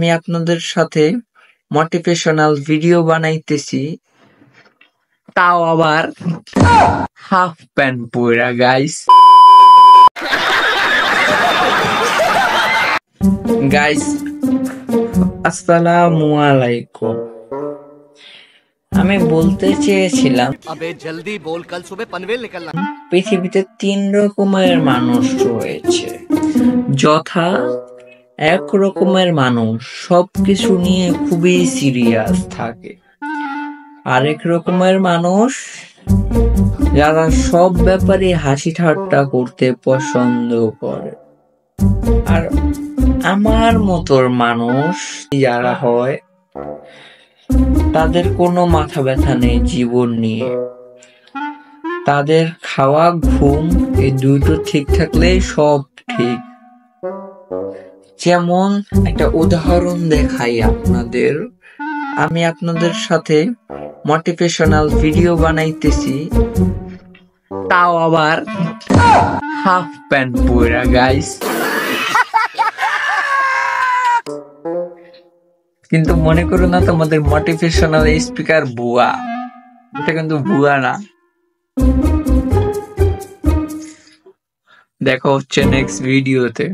আমি আপনাদের সাথে মোটিভেশনাল ভিডিও বানাইতেছি, তাও আবার হাফ প্যান্ট পইরা গাইস। গাইস আসসালামু আলাইকুম। আমি বলতে চেয়েছিলাম জলদি বল, কাল সুবে পনভেল নিকলনা। পৃথিবীতে 3 রকমের মানুষ রয়েছে, যথা এক রকমের মানুষ সবকিছু নিয়ে খুবই সিরিয়াস থাকে, আরেক রকমের মানুষ যারা সব ব্যাপারে হাসি ঠাট্টা করতে পছন্দ করে, আর আমার মতোর মানুষ যারা হয় তাদের কোনো মাথা ব্যথা নেই জীবন নিয়ে। তাদের খাওয়া ঘুম এই দুটো ঠিক থাকলেই সব ঠিক। যেমন একটা উদাহরণ দেখাই আপনাদের, আমি আপনাদের সাথে মোটিভেশনাল ভিডিও বানাইতেছি, তাও আবার হাফ প্যান্ট পইরা গাইস। কিন্তু মনে করো না তোমাদের মোটিভেশনাল স্পিকার ভুয়া, এটা কিন্তু ভুয়া না। দেখা হচ্ছে নেক্সট ভিডিওতে।